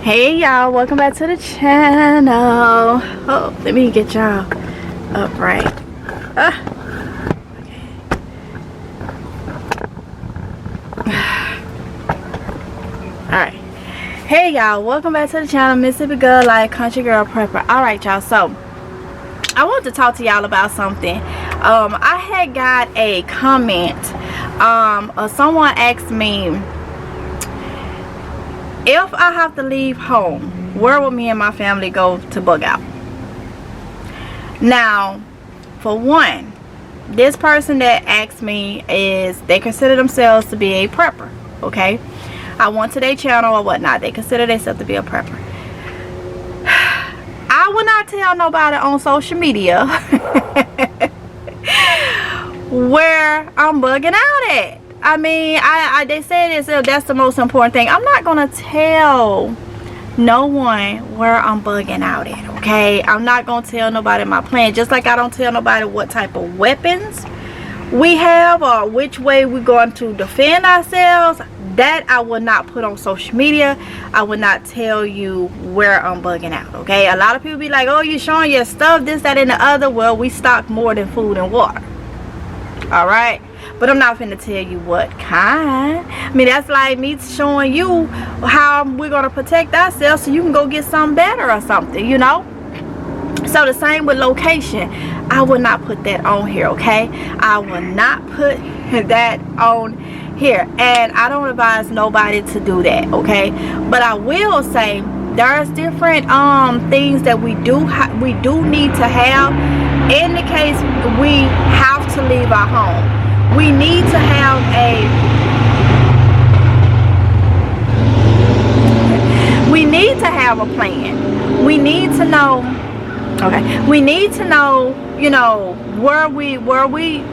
Hey y'all, welcome back to the channel. Oh, let me get y'all upright. Alright. Hey y'all, welcome back to the channel. Mississippi Girl Life Country Girl Prepper. Alright y'all, so I want to talk to y'all about something. I had got a comment. Someone asked me, if I have to leave home, where will me and my family go to bug out? Now, for one, this person that asked me they consider themselves to be a prepper, okay? I went to their channel or whatnot. They consider themselves to be a prepper. I will not tell nobody on social media where I'm bugging out at. I mean, they say that's the most important thing. I'm not gonna tell no one where I'm bugging out at, okay? I'm not gonna tell nobody my plan, just like I don't tell nobody what type of weapons we have or which way we're going to defend ourselves. That I will not put on social media. I will not tell you where I'm bugging out, okay? A lot of people be like, oh, you showing your stuff, this, that, and the other. Well, we stock more than food and water, all right? But I'm not finna tell you what kind. I mean, that's like me showing you how we're gonna protect ourselves so you can go get something better or something, you know? So the same with location. I will not put that on here, okay? I will not put that on here. And I don't advise nobody to do that, okay? But I will say there's different things that we do need to have in the case we have to leave our home. We need to have a plan. We need to know, okay, we need to know, you know, where we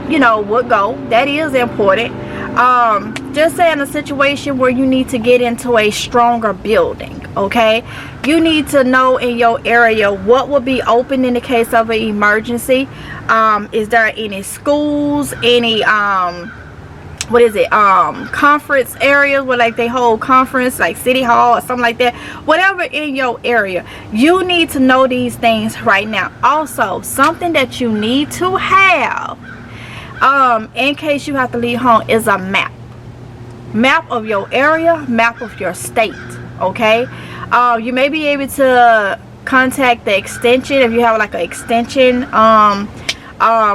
you know, would go. That is important. Just say in a situation where you need to get into a stronger building, okay, you need to know in your area what will be open in the case of an emergency. Is there any schools, any conference areas where like they hold conference, like city hall or something like that? Whatever in your area, you need to know these things right now. Also, something that you need to have in case you have to leave home is a map of your area, map of your state, okay? You may be able to contact the extension if you have like an extension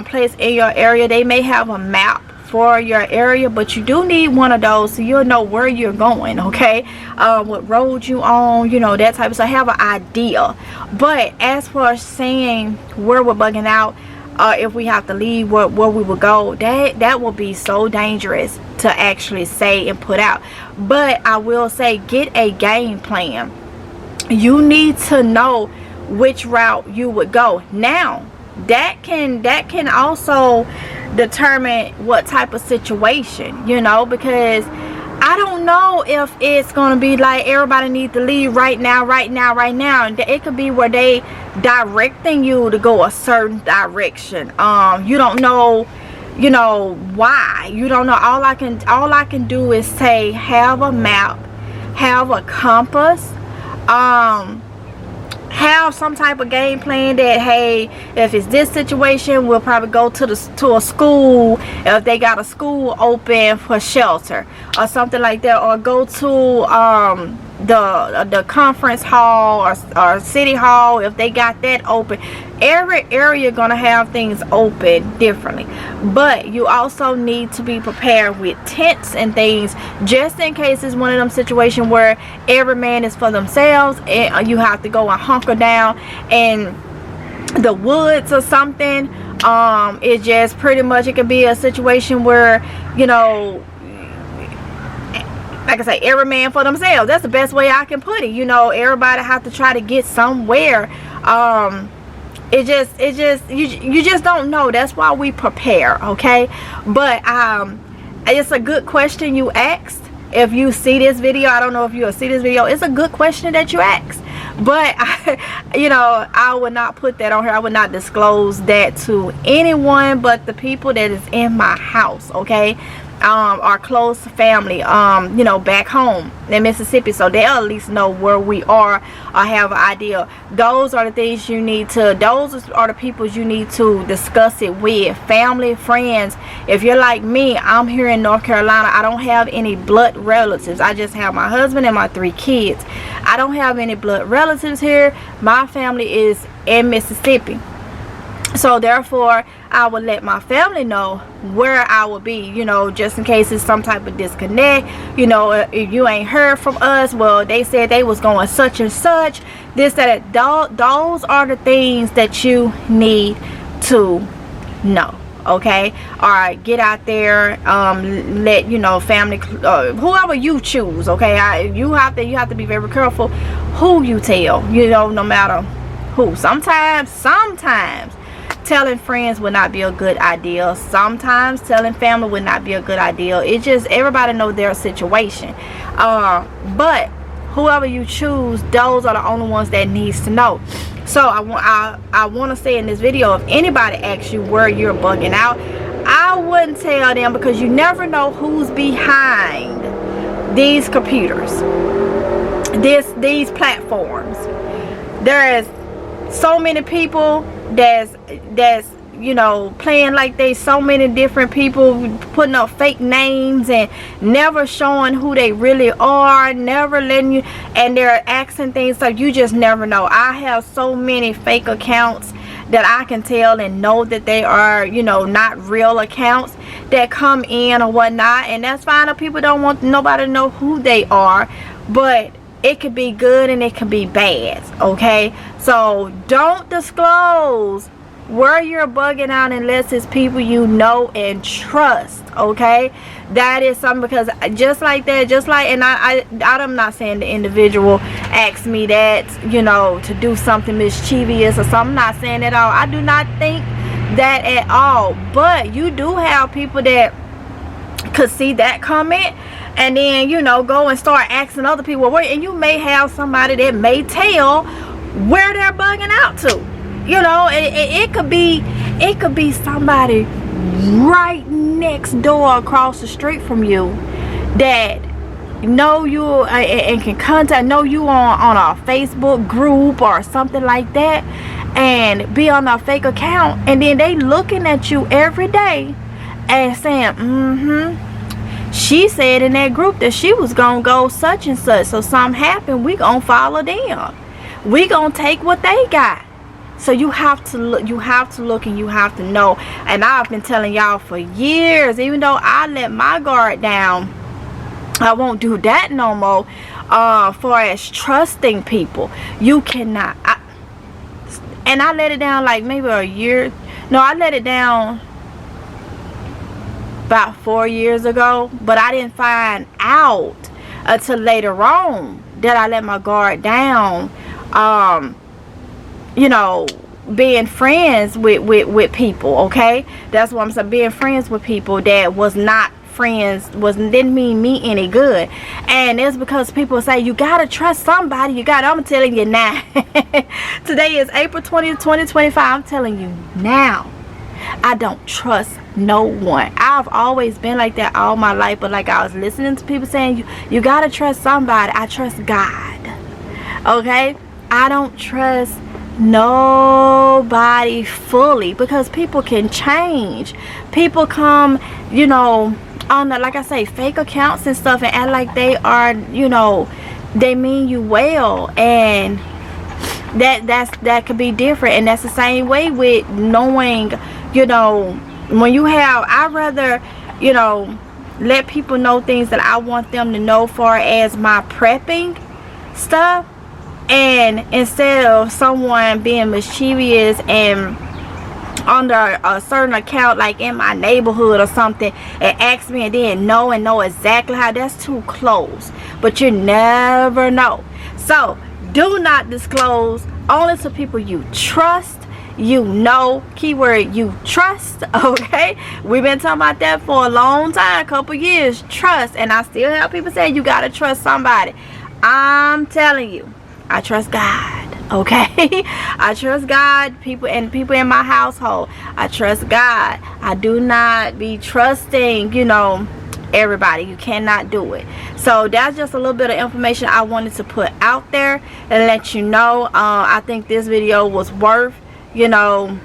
place in your area. They may have a map for your area, but you do need one of those so you'll know where you're going, okay? What road you on, you know, that type of stuff. Have an idea. But as for saying where we're bugging out, if we have to leave, where we will go, that will be so dangerous to actually say and put out. But I will say, get a game plan. You need to know which route you would go. Now that can also determine what type of situation, you know, because I don't know if it's gonna be like everybody needs to leave right now. It could be where they directing you to go a certain direction. You don't know, you know, why. You don't know. All I can do is say, have a map, have a compass, have some type of game plan that, hey, if it's this situation, we'll probably go to a school if they got a school open for shelter or something like that, or go to the conference hall or city hall if they got that open. Every area gonna have things open differently, but you also need to be prepared with tents and things just in case it's one of them situations where every man is for themselves and you have to go and hunker down in the woods or something. It just pretty much, it could be a situation where, you know, like I say, every man for themselves. That's the best way I can put it. You know, everybody have to try to get somewhere. You just don't know. That's why we prepare, okay? But it's a good question you asked. If you see this video, I don't know if you'll see this video, it's a good question that you asked. But you know, I would not put that on here. I would not disclose that to anyone but the people that is in my house, okay? our close family, you know, back home in Mississippi, so they'll at least know where we are or have an idea. Those are the things you need to, those are the people you need to discuss it with. Family, friends. If you're like me, I'm here in North Carolina. I don't have any blood relatives. I just have my husband and my 3 kids. I don't have any blood relatives here. My family is in Mississippi. So therefore, I would let my family know where I will be, you know, just in case it's some type of disconnect. You know, if you ain't heard from us, well, they said they was going such and such, this, that. Those are the things that you need to know. Okay, all right, get out there, let, you know, family, whoever you choose. Okay, you have to be very careful who you tell, you know, no matter who. Sometimes telling friends would not be a good idea. Sometimes telling family would not be a good idea. It just, everybody knows their situation. But whoever you choose, those are the only ones that needs to know. So I want to say in this video, if anybody asks you where you're bugging out, I wouldn't tell them, because you never know who's behind these computers, these platforms. There is so many people that's you know, playing like they so many different people, putting up fake names and never showing who they really are, never letting you, and they're asking things, so you just never know. I have so many fake accounts that I can tell and know that they are, you know, not real accounts that come in or whatnot, and that's fine if people don't want nobody to know who they are, but it could be good and it can be bad. Okay, so don't disclose where you're bugging out unless it's people you know and trust. Okay, that is something, because just like that, and I'm not saying the individual asked me that, you know, to do something mischievous or something. I'm not saying at all. I do not think that at all, but you do have people that could see that comment and then, you know, go and start asking other people where, and you may have somebody that may tell where they're bugging out to. You know, it could be somebody right next door across the street from you that know you and can know you on a Facebook group or something like that, and be on a fake account, and then they looking at you every day and saying, she said in that group that she was gonna go such and such, so something happened, we gonna follow them, we gonna take what they got. So you have to look, and you have to know. And I've been telling y'all for years, even though I let my guard down, I won't do that no more. For as trusting people, you cannot. And I let it down like maybe a year. No, I let it down about 4 years ago, but I didn't find out until later on that I let my guard down. You know, being friends with people. Okay, that's what I'm saying. Being friends with people that was not friends, didn't mean me any good. And it's because people say you gotta trust somebody. I'm telling you now. Today is April 20th, 2025. I'm telling you now, I don't trust no one. I've always been like that all my life, but like I was listening to people saying you gotta trust somebody. I trust God. Okay, I don't trust nobody fully, because people can change. People come, you know, on the, like I say, fake accounts and stuff, and act like they are, you know, they mean you well, and that could be different. And that's the same way with knowing, you know, when you have, I'd rather, you know, let people know things that I want them to know, far as my prepping stuff. And instead of someone being mischievous and under a certain account, like in my neighborhood or something, and ask me and then know exactly how, that's too close. But you never know. So do not disclose, only to people you trust, you know, keyword you trust. Okay, we've been talking about that for a long time, a couple years. Trust. And I still have people say you gotta trust somebody. I'm telling you, I trust God. Okay, I trust God. People in my household, I trust God. I do not be trusting, you know, everybody. You cannot do it. So that's just a little bit of information I wanted to put out there and let you know. I think this video was worth, you know,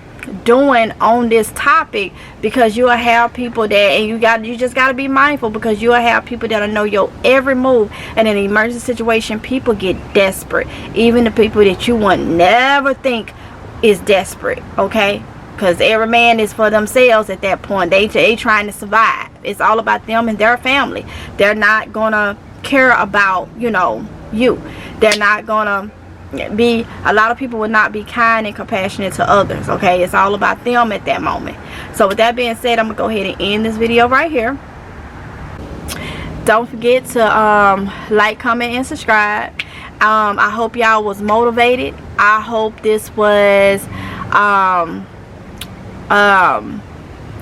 doing on this topic, because you will have people that, and you just got to be mindful, because you will have people that'll know your every move, and in an emergency situation people get desperate, even the people that you would never think is desperate, okay? Because every man is for themselves at that point. They trying to survive. It's all about them and their family. They're not gonna care about, you know, you. They're not gonna be, a lot of people will not be kind and compassionate to others, okay? It's all about them at that moment. So with that being said, I'm gonna go ahead and end this video right here. Don't forget to like, comment, and subscribe. I hope y'all was motivated. I hope this was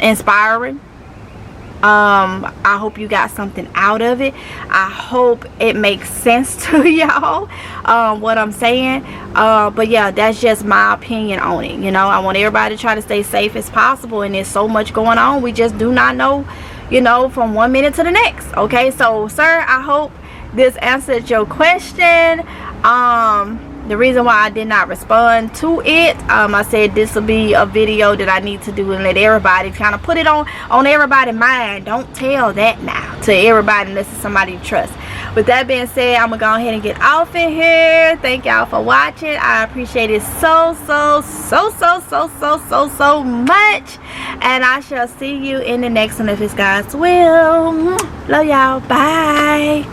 inspiring. I hope you got something out of it. I hope it makes sense to y'all, what I'm saying. But yeah, that's just my opinion on it. You know, I want everybody to try to stay safe as possible, and there's so much going on, we just do not know, you know, from 1 minute to the next. Okay, so sir, I hope this answered your question. The reason why I did not respond to it, I said this will be a video that I need to do and let everybody kind of put it on everybody's mind. Don't tell that now to everybody unless it's somebody you trust. With that being said, I'm gonna go ahead and get off in here. Thank y'all for watching. I appreciate it so much, and I shall see you in the next one if it's God's will. Love y'all. Bye.